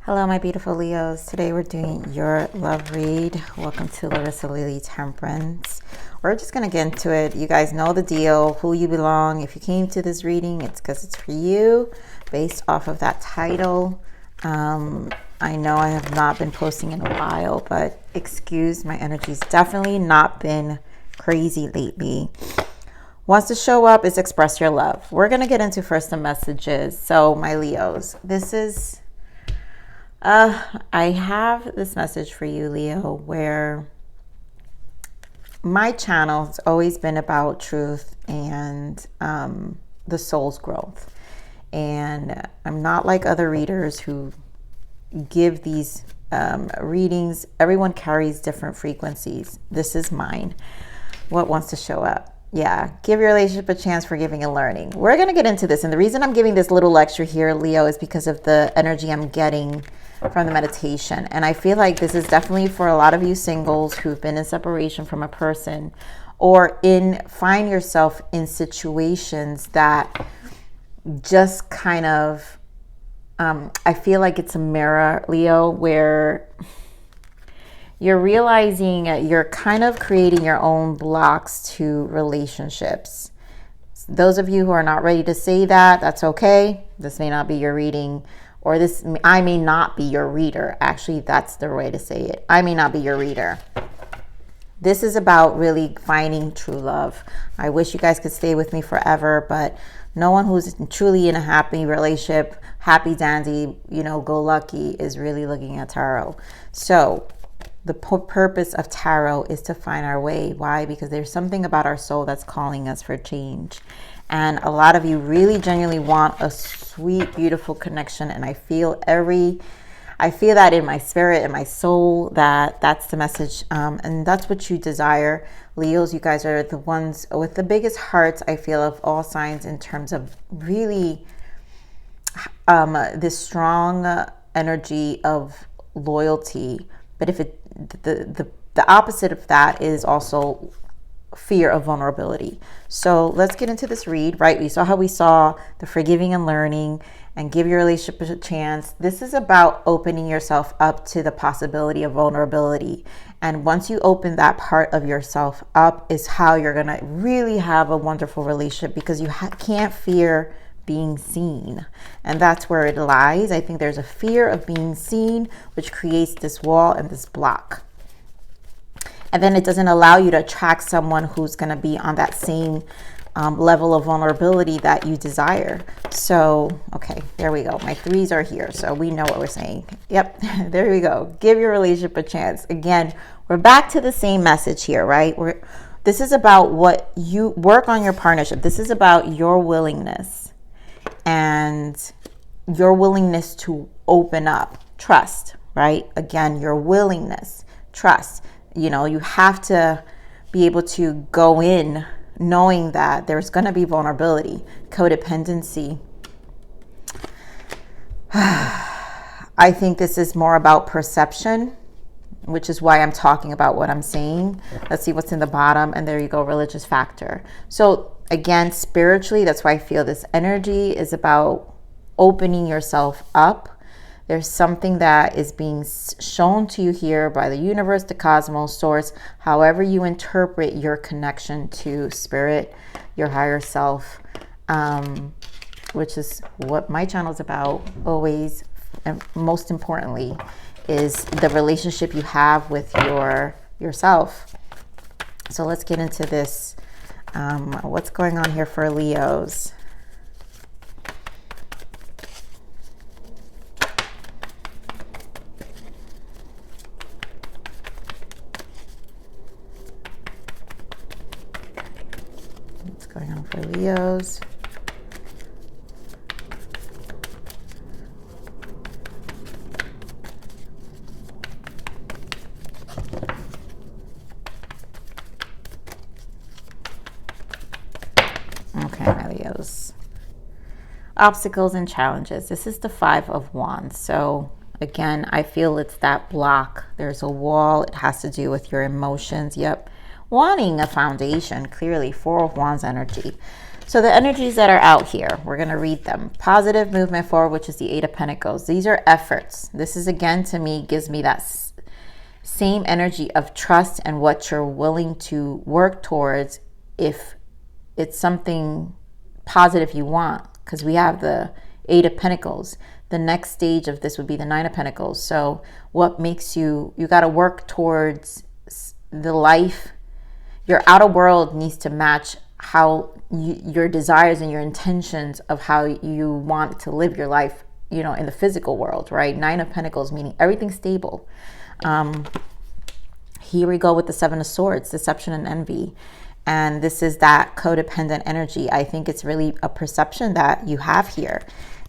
Hello, my beautiful Leos. Today we're doing your love read. Welcome to Larisa Lili Temperance. We're just going to get into it. You guys know the deal, who you belong. If you came to this reading, it's because it's for you based off of that title. I know I have not been posting in a while, but excuse my energy's definitely not been crazy lately. Wants to show up is express your love. We're going to get into first the messages. So my Leos, this is... I have this message for you, Leo, where my channel has always been about truth and the soul's growth. And I'm not like other readers who give these readings. Everyone carries different frequencies. This is mine. What wants to show up? Yeah, give your relationship a chance for giving and learning. We're going to get into this. And the reason I'm giving this little lecture here, Leo, is because of the energy I'm getting from the meditation. And I feel like this is definitely for a lot of you singles who've been in separation from a person or find yourself in situations that just kind of, I feel like it's a mirror, Leo, where you're realizing you're kind of creating your own blocks to relationships. Those of you who are not ready to say that, that's okay. This may not be your reading, or I may not be your reader. Actually, that's the way to say it. I may not be your reader. This is about really finding true love. I wish you guys could stay with me forever, but no one who's truly in a happy relationship, happy dandy, go lucky, is really looking at tarot. So the purpose of tarot is to find our way. Why? Because there's something about our soul that's calling us for change. And a lot of you really genuinely want a sweet, beautiful connection. And I feel that in my spirit and my soul, that's the message. And that's what you desire. Leos, you guys are the ones with the biggest hearts, I feel, of all signs in terms of really this strong energy of loyalty. But if the opposite of that is also fear of vulnerability. So let's get into this read, right? We saw how we saw the forgiving and learning and give your relationship a chance. This is about opening yourself up to the possibility of vulnerability. And once you open that part of yourself up is how you're going to really have a wonderful relationship, because you can't fear being seen. And that's where it lies. I think there's a fear of being seen, which creates this wall and this block. And then it doesn't allow you to attract someone who's going to be on that same level of vulnerability that you desire. So, okay, there we go. My threes are here, so we know what we're saying. Yep, there we go. Give your relationship a chance. Again, we're back to the same message here, right? This is about what you work on your partnership. This is about your willingness and your willingness to open up. Trust, right? Again, your willingness, trust. You have to be able to go in knowing that there's going to be vulnerability, codependency. I think this is more about perception, which is why I'm talking about what I'm saying. Let's see what's in the bottom. And there you go, religious factor. So again, spiritually, that's why I feel this energy is about opening yourself up. There's something that is being shown to you here by the universe, the cosmos, source, however you interpret your connection to spirit, your higher self, which is what my channel is about always. And most importantly is the relationship you have with yourself. So let's get into this. What's going on here for Leos? Going on for Leos. Okay, my Leos. Obstacles and challenges. This is the Five of Wands. So again, I feel it's that block. There's a wall. It has to do with your emotions. Yep. Wanting a foundation, clearly. Four of Wands energy. So the energies that are out here, we're going to read them. Positive movement forward, which is the Eight of Pentacles. These are efforts. This is, again, to me, gives me that same energy of trust and what you're willing to work towards if it's something positive you want. Because we have the Eight of Pentacles. The next stage of this would be the Nine of Pentacles. So what makes you got to work towards the life. Your outer world needs to match how your desires and your intentions of how you want to live your life, you know, in the physical world, right? Nine of Pentacles, meaning everything's stable. Here we go with the Seven of Swords, deception and envy. And this is that codependent energy. I think it's really a perception that you have here.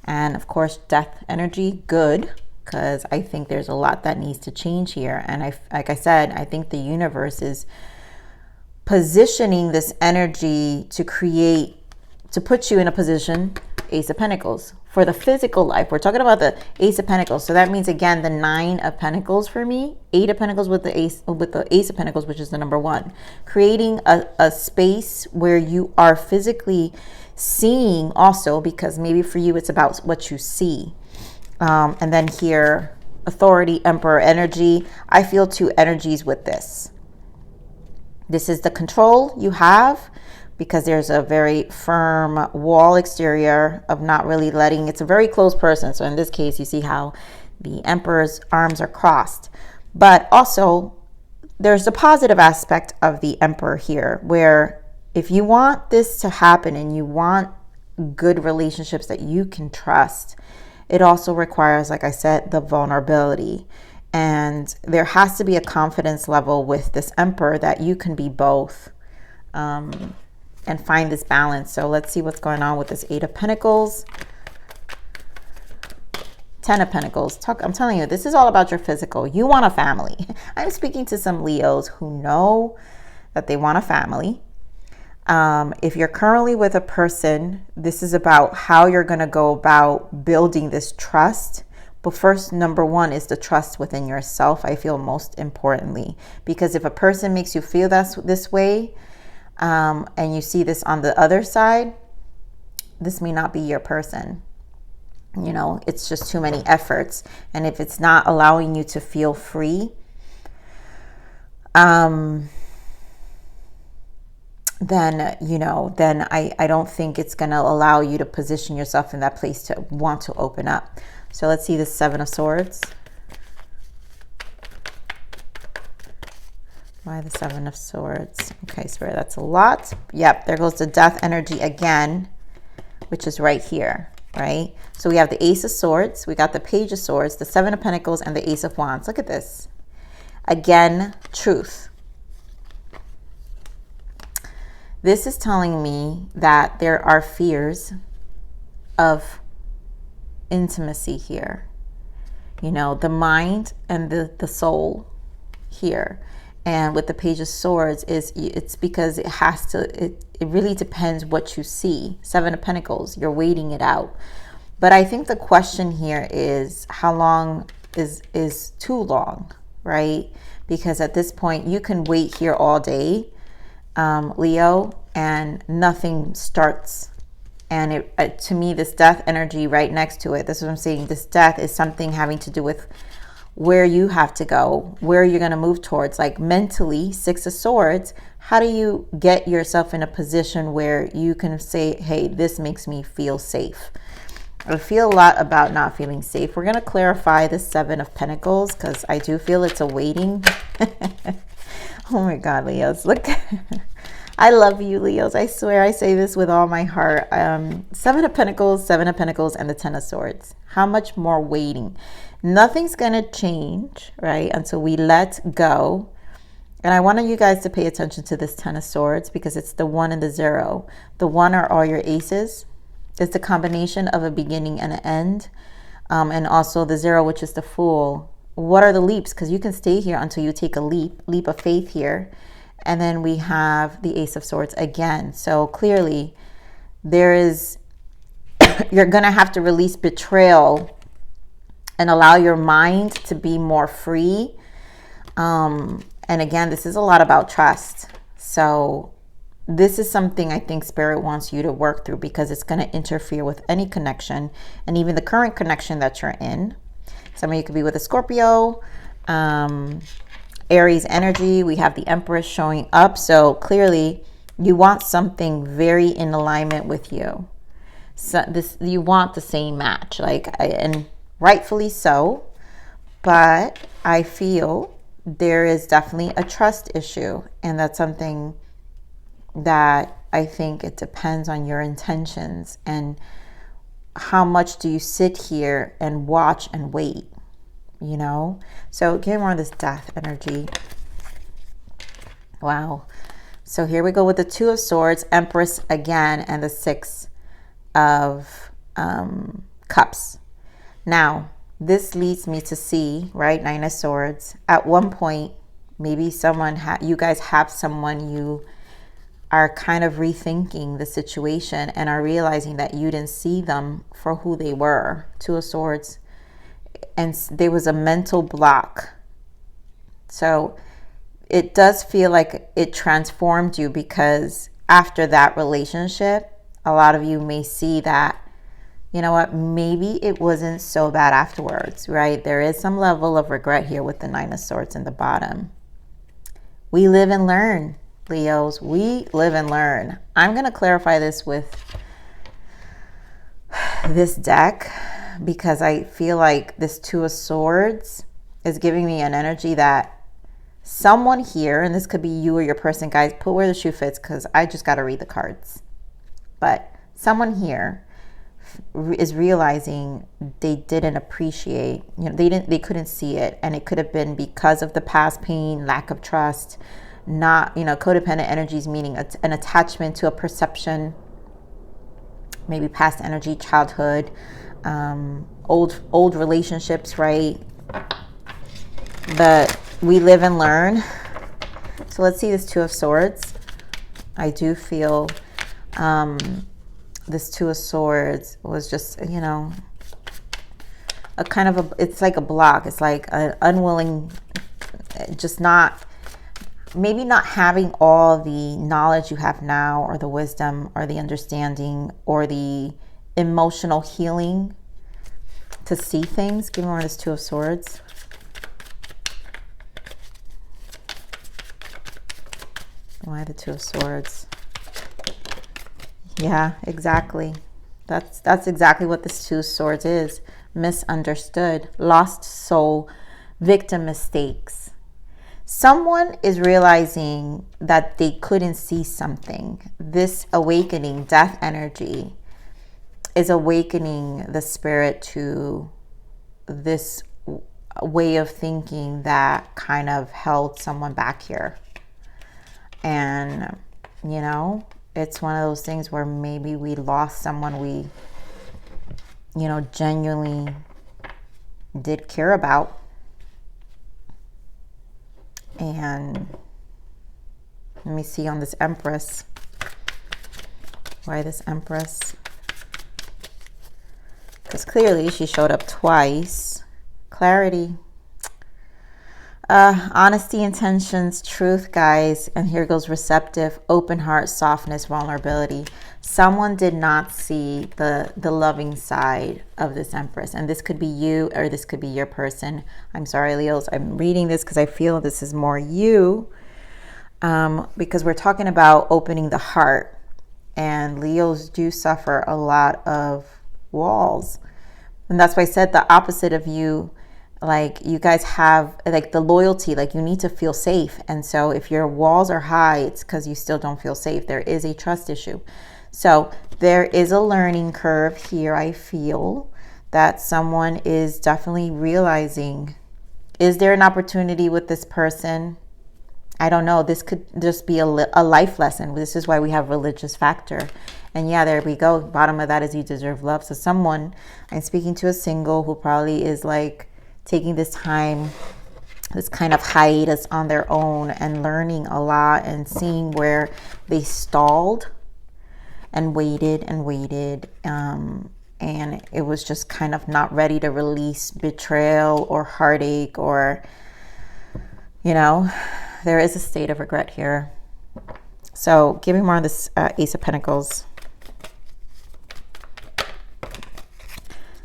And of course, death energy, good, because I think there's a lot that needs to change here. And like I said, I think the universe is positioning this energy to put you in a position, Ace of Pentacles, for the physical life. We're talking about the Ace of Pentacles. So that means, again, the Nine of Pentacles for me, Eight of Pentacles with the Ace of Pentacles, which is the number one. Creating a space where you are physically seeing also, because maybe for you, it's about what you see. And then here, authority, Emperor energy. I feel two energies with this. This is the control you have, because there's a very firm wall exterior of not really letting, it's a very close person. So in this case, you see how the Emperor's arms are crossed. But also, there's the positive aspect of the Emperor here, where if you want this to happen and you want good relationships that you can trust, it also requires, like I said, the vulnerability. And there has to be a confidence level with this Emperor that you can be both and find this balance. So let's see what's going on with this Eight of Pentacles. Ten of Pentacles. I'm telling you, this is all about your physical. You want a family. I'm speaking to some Leos who know that they want a family. If you're currently with a person, this is about how you're going to go about building this trust. But first, number one is the trust within yourself, I feel, most importantly. Because if a person makes you feel this way, and you see this on the other side, this may not be your person. You know, it's just too many efforts. And if it's not allowing you to feel free, then, you know, then I don't think it's going to allow you to position yourself in that place to want to open up. So let's see the Seven of Swords. Why the Seven of Swords? Okay, so that's a lot. Yep, there goes the death energy again, which is right here, right? So we have the Ace of Swords, we got the Page of Swords, the Seven of Pentacles, and the Ace of Wands. Look at this. Again, truth. This is telling me that there are fears of intimacy here. You know, the mind and the soul here. And with the Page of Swords, it's because it really depends what you see. Seven of Pentacles, you're waiting it out. But I think the question here is, how long is too long, right? Because at this point, you can wait here all day, Leo, and nothing starts. And to me, this death energy right next to it, this is what I'm saying. This death is something having to do with where you have to go, where you're going to move towards. Like mentally, Six of Swords, how do you get yourself in a position where you can say, hey, this makes me feel safe? I feel a lot about not feeling safe. We're going to clarify the Seven of Pentacles, because I do feel it's a waiting. Oh my God, Leos, look. I love you, Leos. I swear I say this with all my heart. Seven of Pentacles, and the Ten of Swords. How much more waiting? Nothing's going to change, right, until we let go. And I want you guys to pay attention to this Ten of Swords, because it's the 1 and the 0. The 1 are all your aces. It's the combination of a beginning and an end. And also the 0, which is the Fool. What are the leaps? Because you can stay here until you take a leap of faith here. And then we have the Ace of Swords again. So clearly there is, you're going to have to release betrayal and allow your mind to be more free. And again, this is a lot about trust. So this is something I think Spirit wants you to work through, because it's going to interfere with any connection, and even the current connection that you're in. Some of you could be with a Scorpio, Aries energy. We have the Empress showing up. So clearly you want something very in alignment with you. So you want the same match, and rightfully so. But I feel there is definitely a trust issue, and that's something that I think it depends on your intentions and how much do you sit here and watch and wait, you know? So give me more of this death energy. Wow. So here we go with the Two of Swords, Empress again, and the Six of Cups. Now, this leads me to see, right, Nine of Swords. At one point, maybe you guys have someone you are kind of rethinking the situation and are realizing that you didn't see them for who they were. Two of Swords. And there was a mental block. So it does feel like it transformed you, because after that relationship, a lot of you may see that, you know what, maybe it wasn't so bad afterwards, right? There is some level of regret here with the Nine of Swords in the bottom. We live and learn, Leos. We live and learn. I'm going to clarify this with this deck, because I feel like this Two of Swords is giving me an energy that someone here, and this could be you or your person, guys, put where the shoe fits, because I just got to read the cards. But someone here is realizing they didn't appreciate, they couldn't see it, and it could have been because of the past pain, lack of trust, not, codependent energies, meaning an attachment to a perception, maybe past energy, childhood, old relationships, right? But we live and learn. So let's see this Two of Swords. I do feel this Two of Swords was just, a kind of it's like a block. It's like an unwilling, just maybe not having all the knowledge you have now, or the wisdom, or the understanding, or the emotional healing to see things. Give me more of this Two of Swords. Why the Two of Swords? Yeah, exactly. That's exactly what this Two of Swords is. Misunderstood, lost soul, victim mistakes. Someone is realizing that they couldn't see something. This awakening, death energy, is awakening the spirit to this way of thinking that kind of held someone back here. And, it's one of those things where maybe we lost someone we, genuinely did care about. And let me see on this Empress. Why this Empress? Because clearly she showed up twice. Clarity. Honesty, intentions, truth, guys. And here goes receptive, open heart, softness, vulnerability. Someone did not see the loving side of this Empress. And this could be you, or this could be your person. I'm sorry, Leos. I'm reading this because I feel this is more you. Because we're talking about opening the heart. And Leos do suffer a lot of walls. And that's why I said the opposite of you. Like, you guys have like the loyalty, like you need to feel safe. And so if your walls are high, it's because you still don't feel safe. There is a trust issue. So there is a learning curve here. I feel that someone is definitely realizing, is there an opportunity with this person? I don't know. This could just be a life lesson. This is why we have religious factor. And yeah, there we go. Bottom of that is you deserve love. So someone, I'm speaking to a single who probably is like, taking this time, this kind of hiatus on their own, and learning a lot, and seeing where they stalled and waited and waited, and it was just kind of not ready to release betrayal or heartache, or there is a state of regret here. So give me more of this Ace of Pentacles.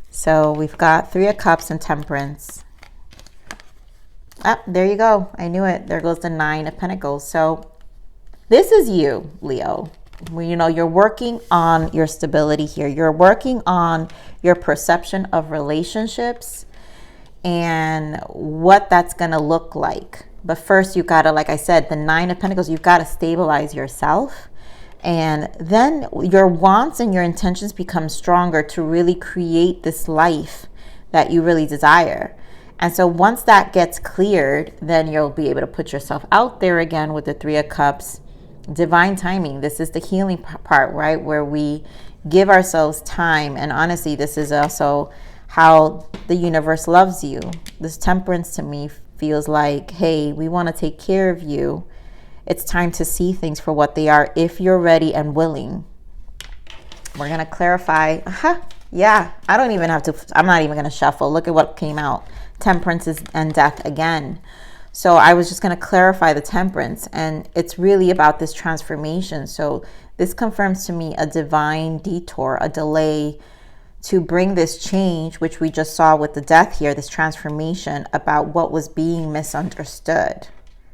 So we've got Three of Cups and Temperance. Ah, there you go. I knew it. There goes the Nine of Pentacles. So this is you, Leo. You know, you're working on your stability here. You're working on your perception of relationships and what that's going to look like. But first, you got to, like I said, the Nine of Pentacles, you've got to stabilize yourself. And then your wants and your intentions become stronger to really create this life that you really desire. And so once that gets cleared, then you'll be able to put yourself out there again with the Three of Cups. Divine timing. This is the healing part, right? Where we give ourselves time. And honestly, this is also how the universe loves you. This Temperance to me feels like, hey, we want to take care of you. It's time to see things for what they are if you're ready and willing. We're going to clarify. Yeah, I don't even have to, I'm not even going to shuffle. Look at what came out. Temperance and Death again. So I was just going to clarify the Temperance, and it's really about this transformation. So this confirms to me a divine detour, a delay to bring this change, which we just saw with the Death here, this transformation about what was being misunderstood.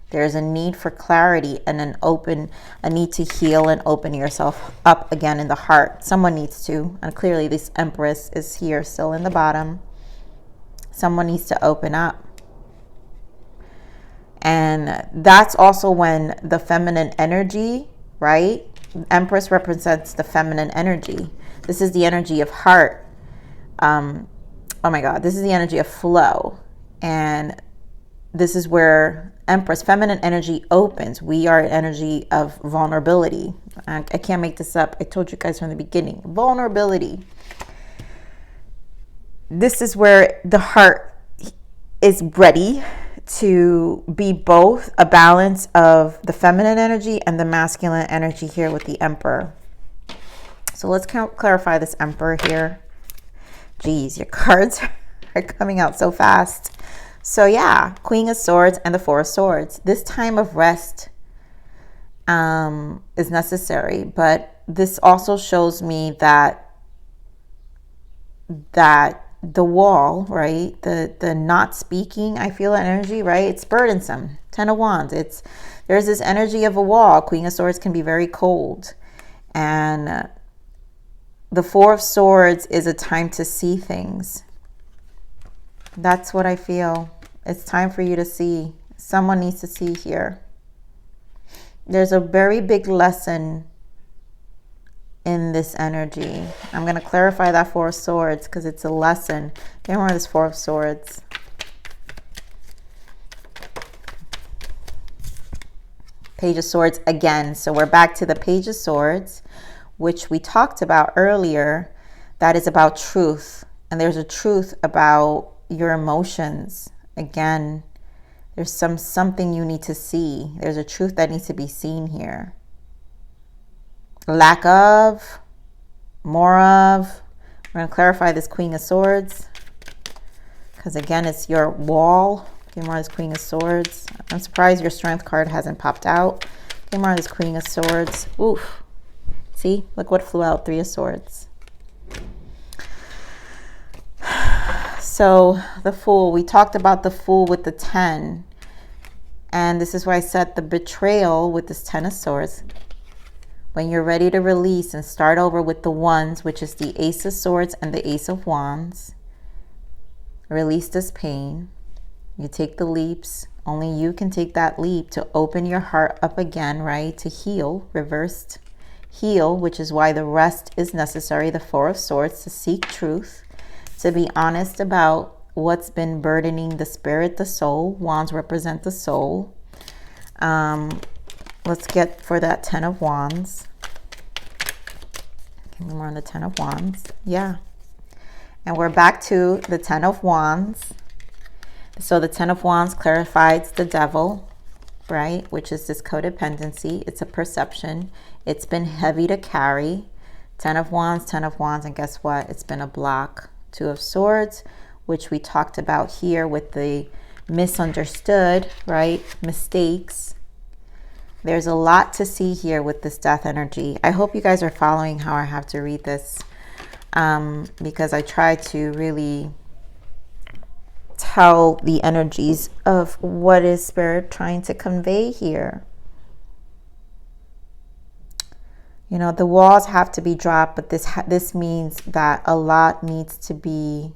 There's a need for clarity and a need to heal and open yourself up again in the heart. Someone needs to, and clearly this Empress is here still in the bottom. Someone needs to open up. And that's also when the feminine energy, right? Empress represents the feminine energy. This is the energy of heart. Oh my God, this is the energy of flow. And this is where Empress, feminine energy opens. We are an energy of vulnerability. I can't make this up. I told you guys from the beginning. Vulnerability. This is where the heart is ready to be both a balance of the feminine energy and the masculine energy here with the Emperor. So let's clarify this Emperor here. Geez, your cards are coming out so fast. So yeah, Queen of Swords and the Four of Swords. This time of rest is necessary, but this also shows me that the wall, right? The not speaking, I feel an energy, right? It's burdensome. Ten of Wands. There's this energy of a wall. Queen of Swords can be very cold. And the Four of Swords is a time to see things. That's what I feel. It's time for you to see. Someone needs to see here. There's a very big lesson in this energy. I'm going to clarify that Four of Swords because it's a lesson. Get more of this Four of Swords. Page of Swords again. So we're back to the Page of Swords, which we talked about earlier. That is about truth. And there's a truth about your emotions. Again, there's something you need to see. There's a truth that needs to be seen here. Lack of, more of. We're going to clarify this Queen of Swords because again, it's your wall. Get more of this Queen of Swords. I'm surprised your Strength card hasn't popped out. Get more of this Queen of Swords. Oof. See, look what flew out. Three of Swords. So the Fool, we talked about the Fool with the 10. And this is why I said the betrayal with this 10 of Swords. When you're ready to release and start over with the Wands, which is the Ace of Swords and the Ace of Wands. Release this pain. You take the leaps. Only you can take that leap to open your heart up again, right? To heal, reversed heal, which is why the rest is necessary. The Four of Swords, to seek truth, to be honest about what's been burdening the spirit, the soul. Wands represent the soul. Let's get for that 10 of Wands. Give me more on the 10 of Wands. Yeah. And we're back to the 10 of Wands. So the 10 of Wands clarifies the devil, right? Which is this codependency. It's a perception. It's been heavy to carry. 10 of Wands, 10 of Wands. And guess what? It's been a block. 2 of Swords, which we talked about here with the misunderstood, right? Mistakes. There's a lot to see here with this death energy. I hope you guys are following how I have to read this, because I try to really tell the energies of what is Spirit trying to convey here. You know, the walls have to be dropped, but this means that a lot needs to be,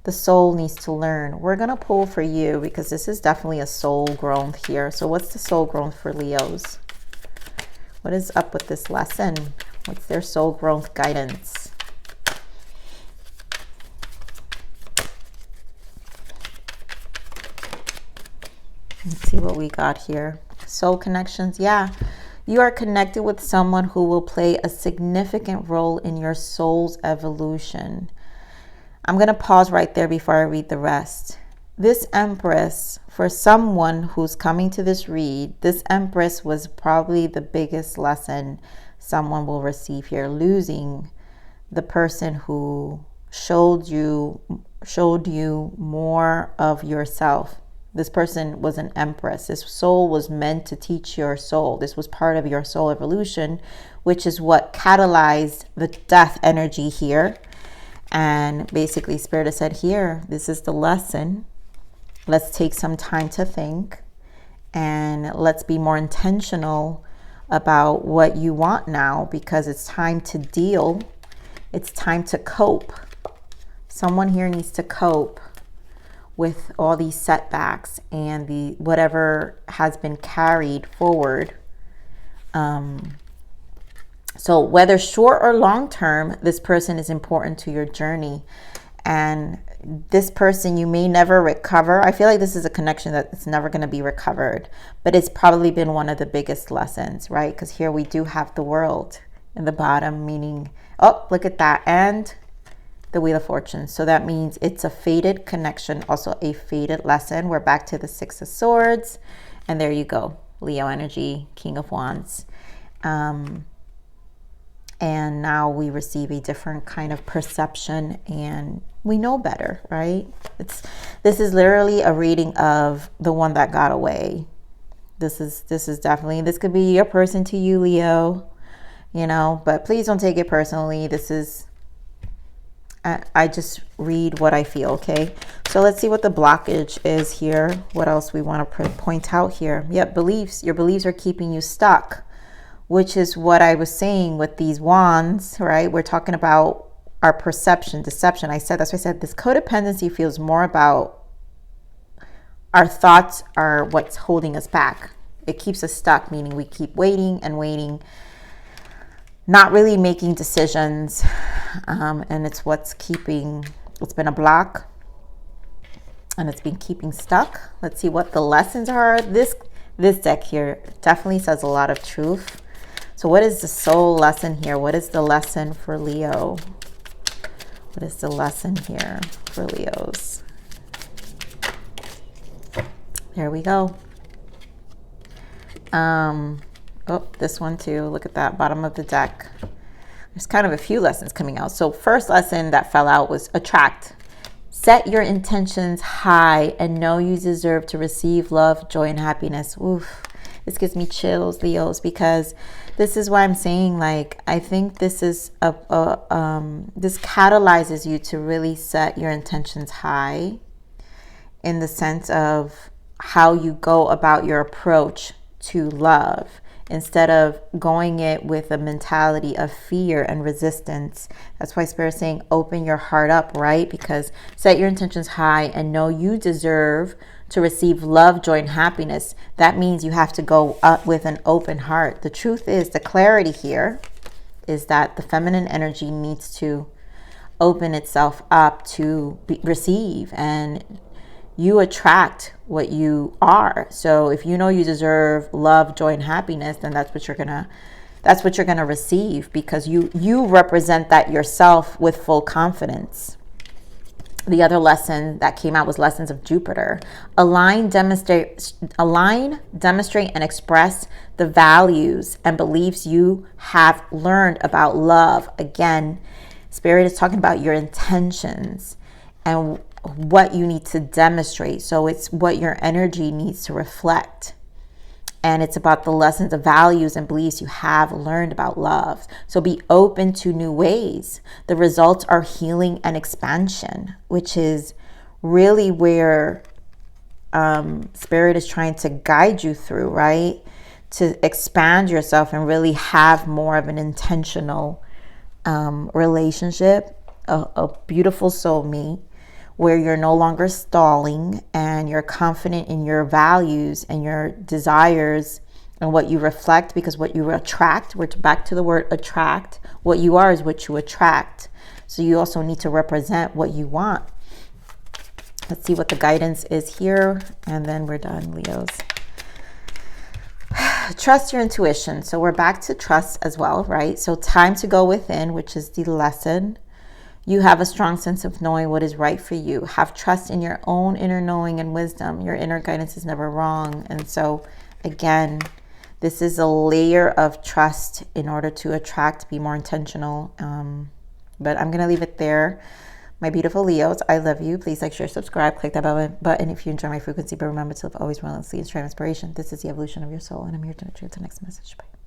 the soul needs to learn. We're going to pull for you because this is definitely a soul growth here. So what's the soul growth for Leos? What is up with this lesson? What's their soul growth guidance? Let's see what we got here. Soul connections. Yeah. You are connected with someone who will play a significant role in your soul's evolution. I'm going to pause right there before I read the rest. This Empress, for someone who's coming to this read, this Empress was probably the biggest lesson someone will receive here. Losing the person who showed you more of yourself. This person was an Empress. This soul was meant to teach your soul. This was part of your soul evolution, which is what catalyzed the death energy here. And basically Spirit has said here, this is the lesson. Let's take some time to think, and let's be more intentional about what you want now, because it's time to deal. It's time to cope. Someone here needs to cope with all these setbacks and the whatever has been carried forward. So whether short or long term, this person is important to your journey. And this person you may never recover. I feel like this is a connection that it's never going to be recovered, but it's probably been one of the biggest lessons, right? Because here we do have the World in the bottom, meaning, oh, look at that, and the Wheel of Fortune. So that means it's a fated connection, also a fated lesson. We're back to the Six of Swords, and there you go, Leo energy, King of Wands. And now we receive a different kind of perception, and we know better, right? This is literally a reading of the one that got away. This is definitely, this could be your person to you, Leo, you know, but please don't take it personally. This is, I just read what I feel, okay? So let's see what the blockage is here. What else we want to point out here? Yep, beliefs. Your beliefs are keeping you stuck, which is what I was saying with these wands, right? We're talking about our perception, deception. That's why I said this codependency feels more about our thoughts are what's holding us back. It keeps us stuck, meaning we keep waiting and waiting, not really making decisions. And it's what's keeping, it's been a block and it's been keeping stuck. Let's see what the lessons are. This deck here definitely says a lot of truth. So what is the soul lesson here? What is the lesson for Leo? What is the lesson here for Leos? There we go. Oh, this one too. Look at that bottom of the deck. There's kind of a few lessons coming out. So first lesson that fell out was attract. Set your intentions high and know you deserve to receive love, joy, and happiness. Oof. This gives me chills, Leos, because this is why I'm saying, like, I think this is this catalyzes you to really set your intentions high in the sense of how you go about your approach to love, instead of going it with a mentality of fear and resistance. That's why Spirit's saying open your heart up, right? Because set your intentions high and know you deserve to receive love, joy, and happiness. That means you have to go up with an open heart. The truth is, the clarity here is that the feminine energy needs to open itself up to receive, and you attract what you are. So if you know you deserve love, joy, and happiness, then that's what you're gonna receive, because you represent that yourself with full confidence. The other lesson that came out was lessons of Jupiter. Align, demonstrate, and express the values and beliefs you have learned about love. Again, Spirit is talking about your intentions and what you need to demonstrate. So it's what your energy needs to reflect. And it's about the lessons, the values, and beliefs you have learned about love. So be open to new ways. The results are healing and expansion, which is really where Spirit is trying to guide you through, right? To expand yourself and really have more of an intentional relationship, a beautiful soulmate, where you're no longer stalling and you're confident in your values and your desires and what you reflect, because what you attract, we're back to the word attract. What you are is what you attract. So you also need to represent what you want. Let's see what the guidance is here, and then we're done, Leos. Trust your intuition. So we're back to trust as well, right? So time to go within, which is the lesson. You have a strong sense of knowing what is right for you. Have trust in your own inner knowing and wisdom. Your inner guidance is never wrong. And so, again, this is a layer of trust in order to attract, be more intentional. But I'm going to leave it there. My beautiful Leos, I love you. Please like, share, subscribe, click that button if you enjoy my frequency. But remember to live always relentlessly and strive inspiration. This is the evolution of your soul, and I'm here to nurture the next message. Bye.